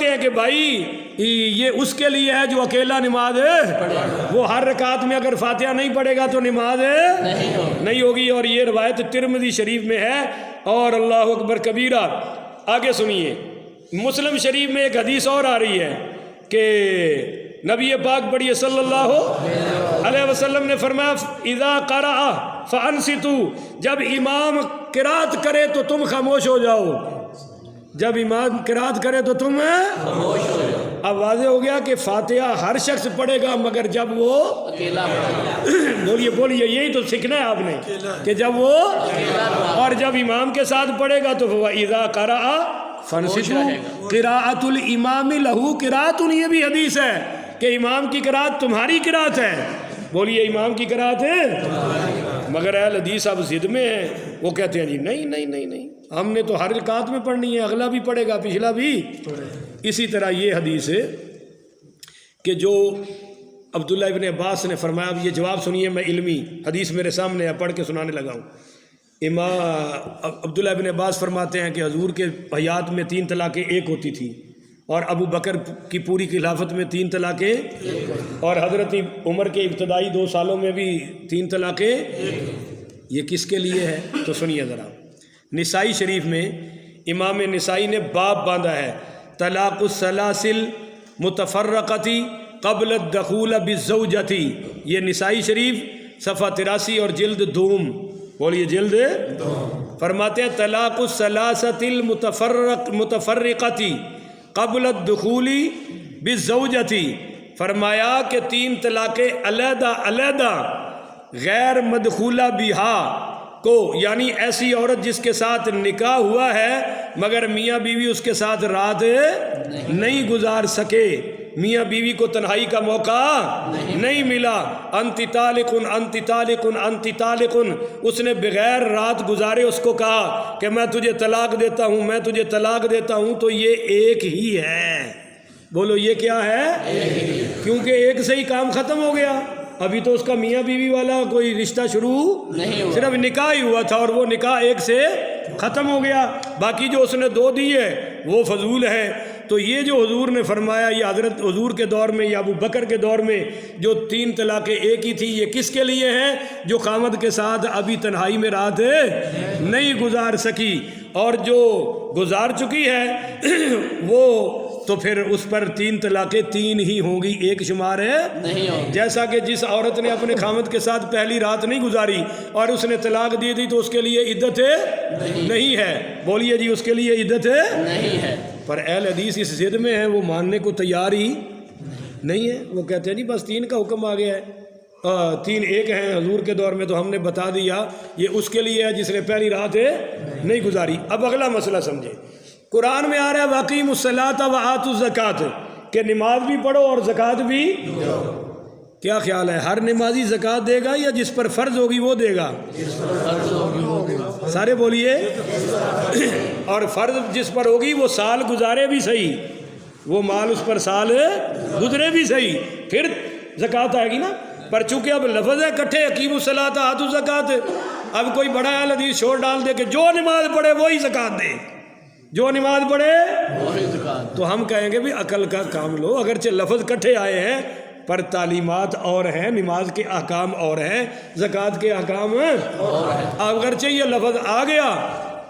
سمجھتے ہیں کہ بھائی یہ اس کے لیے ہے جو اکیلا نماز وہ ہر رکعت میں اگر فاتحہ نہیں پڑھے گا تو نماز نہیں ہوگی، اور یہ روایت ترمذی شریف میں ہے، اور اللہ اکبر کبیرہ۔ آگے سنیے، مسلم شریف میں ایک حدیث اور آ رہی ہے کہ نبی پاک پڑھیے صلی اللہ علیہ وسلم نے فرمایا اذا قرأ فانصتوا، جب امام قرات کرے تو تم خاموش ہو جاؤ، جب امام قرات کرے تو تم خاموش ہو جاؤ۔ اب واضح ہو گیا کہ فاتحہ ہر شخص پڑھے گا مگر جب وہ اکیلا بولیے بولیے، یہی تو سیکھنا ہے آپ نے کہ جب وہ اور جب امام کے ساتھ پڑھے گا تو اذا قرأ فانصتوا قراءۃ الامام لہ قراءۃ، یہ بھی حدیث ہے کہ امام کی قراءت تمہاری قراءت ہے، بولیے امام کی قراءت ہے، مگر اہل حدیث اب ضد میں ہیں، وہ کہتے ہیں جی نہیں نہیں نہیں نہیں، ہم نے تو ہر رکعت میں پڑھنی ہے، اگلا بھی پڑھے گا پچھلا بھی۔ اسی طرح یہ حدیث ہے کہ جو عبداللہ ابن عباس نے فرمایا، اب یہ جواب سنیے، میں علمی حدیث میرے سامنے ہے، پڑھ کے سنانے لگا ہوں۔ عبداللہ ابن عباس فرماتے ہیں کہ حضور کے حیات میں 3 طلاقیں ایک ہوتی تھی، اور ابو بکر کی پوری خلافت میں 3 طلاقیں، اور حضرت عمر کے ابتدائی 2 سالوں میں بھی 3 طلاقیں۔ یہ کس کے لیے ہے تو سنیے ذرا، نسائی شریف میں امام نسائی نے باب باندھا ہے طلاق السلاسل متفرقتی قبل الدخول بالزوجتی، یہ نسائی شریف صفحہ 83 اور جلد دوم، بولیے جلد فرماتے ہیں طلاق الثلاثۃ المتفرقتی قبل الدخول بالزوجتی، فرمایا کہ 3 طلاقیں علیحدہ علیحدہ غیر مدخولہ بہا کو، یعنی ایسی عورت جس کے ساتھ نکاح ہوا ہے مگر میاں بیوی اس کے ساتھ رات نہیں گزار سکے، میاں بیوی کو تنہائی کا موقع نہیں ملا، انتی طالقن انتی طالقن انتی طالقن، اس نے بغیر رات گزارے اس کو کہا کہ میں تجھے طلاق دیتا ہوں، میں تجھے طلاق دیتا ہوں، تو یہ ایک ہی ہے، بولو یہ کیا ہے؟ کیونکہ ایک سے ہی کام ختم ہو گیا، ابھی تو اس کا میاں بیوی والا کوئی رشتہ شروع نہیں ہوا، صرف نکاح ہی ہوا تھا، اور وہ نکاح ایک سے ختم ہو گیا، باقی جو اس نے 2 دیے وہ فضول ہے۔ تو یہ جو حضور نے فرمایا، یہ حضرت حضور کے دور میں یا ابو بکر کے دور میں جو 3 طلاقیں ایک ہی تھی، یہ کس کے لیے ہے؟ جو خامد کے ساتھ ابھی تنہائی میں رات نہیں گزار سکی، اور جو گزار چکی ہے وہ تو پھر اس پر 3 طلاقیں 3 ہی ہوں گی، ایک شمار ہے نہیں ہوگی۔ جیسا کہ جس عورت نے اپنے خامد کے ساتھ پہلی رات نہیں گزاری اور اس نے طلاق دی تھی تو اس کے لیے عدت نہیں ہے، بولیے جی اس کے لیے عدت نہیں ہے، پر اہل حدیث اس ضد میں ہیں، وہ ماننے کو تیار ہی نہیں ہے، وہ کہتے ہیں جی بس 3 کا حکم آ گیا ہے، 3 ایک ہیں حضور کے دور میں، تو ہم نے بتا دیا یہ اس کے لیے ہے جس نے پہلی رات نہیں گزاری۔ اب اگلا مسئلہ سمجھے، قرآن میں آ رہا ہے وَأَقِیمُوا الصَّلَاةَ وَآتُوا الزَّکَاةَ، کہ نماز بھی پڑھو اور زکوٰۃ بھی، کیا خیال ہے ہر نمازی زکوٰۃ دے گا یا جس پر فرض ہوگی وہ دے گا؟ سارے بولیے، اور فرض جس پر ہوگی وہ سال گزارے بھی صحیح، وہ مال اس پر سال گزرے بھی صحیح، پھر زکوٰۃ آئے گی نا، پر چونکہ اب لفظ ہے کٹھے اقیموا الصلاۃ آتوا الزکاۃ، اب کوئی بڑا اہل حدیث شور ڈال دے کہ جو نماز پڑھے وہی زکوٰۃ دے، جو نماز پڑھے وہی زکوٰۃ، تو ہم کہیں گے بھی عقل کا کام لو، اگرچہ لفظ کٹھے آئے ہیں پر تعلیمات اور ہیں، نماز کے احکام اور ہیں، زکوٰۃ کے احکام اور ہیں، اگرچہ یہ لفظ آ گیا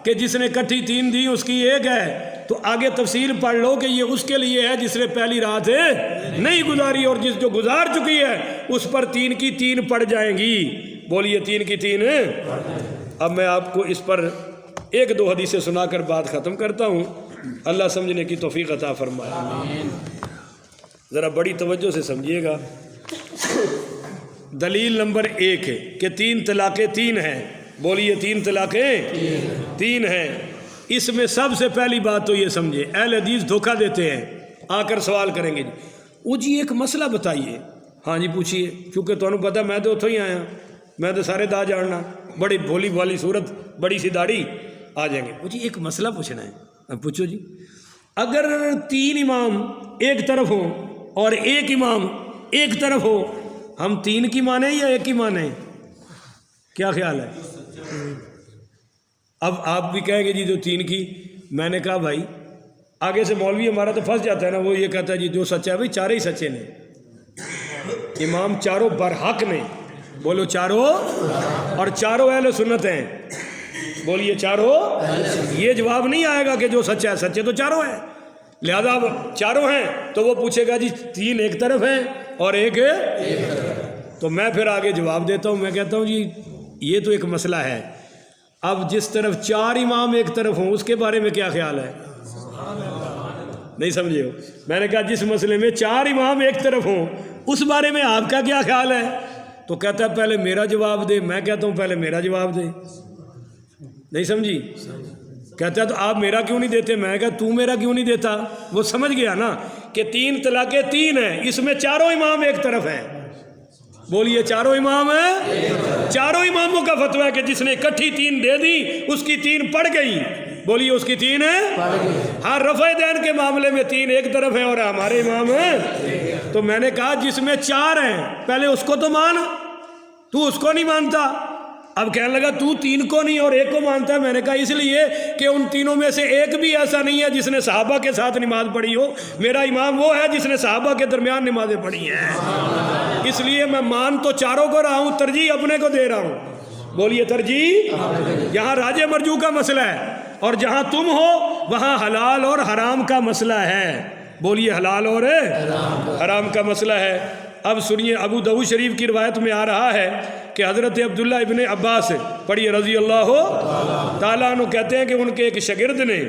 کہ جس نے کٹھی 3 دی اس کی ایک ہے، تو آگے تفسیر پڑھ لو کہ یہ اس کے لیے ہے جس نے پہلی رات نہیں گزاری، اور جس جو گزار چکی ہے اس پر 3 کی 3 پڑ جائیں گی، بولیے 3 کی 3۔ اب میں آپ کو اس پر 1-2 حدیثیں سنا کر بات ختم کرتا ہوں، اللہ سمجھنے کی توفیق عطا فرمائے، ذرا بڑی توجہ سے سمجھیے گا۔ دلیل نمبر 1 ہے کہ 3 طلاقیں 3 ہیں، بولیے 3 طلاقیں 3 ہیں۔ اس میں سب سے پہلی بات تو یہ سمجھے، اہل حدیث دھوکہ دیتے ہیں، آ کر سوال کریں گے جی ایک مسئلہ بتائیے، ہاں جی پوچھیے، کیونکہ تمہیں پتہ میں تو اتوں ہی آیا، میں تو سارے دا جاننا، بڑی بھولی بھالی صورت، بڑی سی داڑھی، آ جائیں گے جی ایک مسئلہ پوچھنا ہے، پوچھو جی۔ اگر 3 امام ایک طرف ہوں اور ایک امام ایک طرف ہو، ہم 3 کی مانیں یا 1 کی مانیں؟ کیا خیال ہے؟ اب آپ بھی کہیں گے جی جو 3 کی، میں نے کہا بھائی آگے سے مولوی ہمارا تو پھنس جاتا ہے نا، وہ یہ کہتا ہے جی جو سچا ہے بھائی چارے ہی سچے نے، امام چاروں برحق نے، بولو چاروں، اور چاروں اہل سنت ہیں، بولیے چاروں۔ یہ جواب نہیں آئے گا کہ جو سچا ہے، سچے تو چاروں ہیں، لہذا اب چاروں ہیں تو وہ پوچھے گا جی تین ایک طرف ہیں اور ایک تو میں پھر آگے جواب دیتا ہوں، میں کہتا ہوں جی یہ تو ایک مسئلہ ہے، اب جس طرف چار امام ایک طرف ہوں اس کے بارے میں کیا خیال ہے؟ نہیں سمجھے ہو؟ میں نے کہا جس مسئلے میں چار امام ایک طرف ہوں اس بارے میں آپ کا کیا خیال ہے؟ تو کہتا ہے پہلے میرا جواب دے، میں کہتا ہوں پہلے میرا جواب دے، نہیں سمجھی؟ کہتا ہے تو آپ میرا کیوں نہیں دیتے؟ میں کہا تو میرا کیوں نہیں دیتا؟ وہ سمجھ گیا نا کہ تین طلاقیں تین ہیں، اس میں چاروں امام ایک طرف ہیں، بولیے چاروں امام ہیں، چاروں اماموں کا فتویٰ ہے کہ جس نے اکٹھی تین دے دی اس کی تین پڑ گئی، بولیے اس کی تین ہے، ہاں رفع دین کے معاملے میں تین ایک طرف ہیں اور ہمارے امام ہیں۔ تو میں نے کہا جس میں چار ہیں پہلے اس کو تو مان، تو اس کو نہیں مانتا، اب کہنے لگا تو تین کو نہیں اور ایک کو مانتا ہے، میں نے کہا اس لیے کہ ان تینوں میں سے ایک بھی ایسا نہیں ہے جس نے صحابہ کے ساتھ نماز پڑھی ہو، میرا امام وہ ہے جس نے صحابہ کے درمیان نمازیں پڑھی ہیں، اس لیے میں مان تو چاروں کو رہا ہوں، ترجیح اپنے کو دے رہا ہوں، بولیے ترجیح۔ یہاں راجے مرجو کا مسئلہ ہے اور جہاں تم ہو وہاں حلال اور حرام کا مسئلہ ہے، بولیے حلال اور حرام کا مسئلہ ہے۔ اب سنیے، ابو داؤد شریف کی روایت میں آ رہا ہے کہ حضرت عبداللہ ابن عباس پڑھیے رضی اللہ تعالیٰ عنہ، کہتے ہیں کہ ان کے ایک شاگرد نے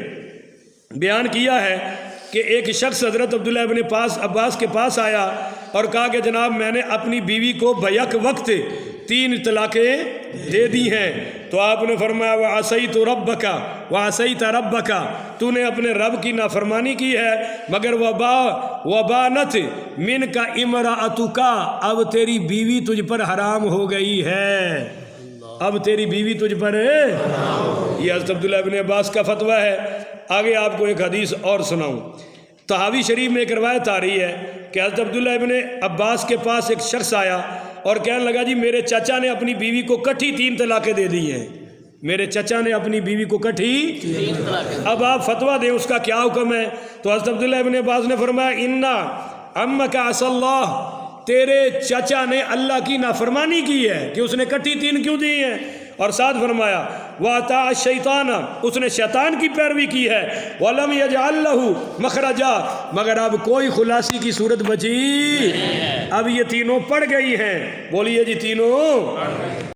بیان کیا ہے کہ ایک شخص حضرت عبداللہ ابن عباس کے پاس آیا اور کہا کہ جناب میں نے اپنی بیوی کو بیک وقت تین طلاقیں دے دی ہیں، تو آپ نے فرمایا وَعَصَيْتُ رَبَّكَ وَعَصَيْتَ رَبَّكَ، تو نے اپنے رب کی نافرمانی کی ہے، مگر وَبَانَتْ مِنْكَ إِمْرَأَتُكَ، اب تیری بیوی تجھ پر حرام ہو گئی ہے، اب تیری بیوی تجھ پر ہے۔ یہ حضرت عبداللہ ابن عباس کا فتویٰ ہے۔ آگے آپ کو ایک حدیث اور سناؤں، طحاوی شریف میں ایک روایت آ رہی ہے کہ حضرت عبداللہ ابن عباس کے پاس ایک شخص آیا اور کہنے لگا جی میرے چچا نے اپنی بیوی کو کٹھی تین طلاقیں دے دی ہیں، میرے چچا نے اپنی بیوی کو کٹھی، اب آپ فتویٰ دیں اس کا کیا حکم ہے؟ تو حضرت عبداللہ ابن عباس نے فرمایا اِنَّا عَمَّكَ عَصَى اللَّهُ، تیرے چچا نے اللہ کی نافرمانی کی ہے کہ اس نے کٹھی تین کیوں دی ہیں، اور ساتھ فرمایا وَأَطَاعَ الشَّيْطَانَ، اس نے شیطان کی پیروی کی ہے، وَلَمْ يَجْعَلْ لَهُ مَخْرَجًا، مگر اب کوئی خلاصی کی صورت بچی، اب یہ تینوں پڑ گئی ہیں، بولیے جی تینوں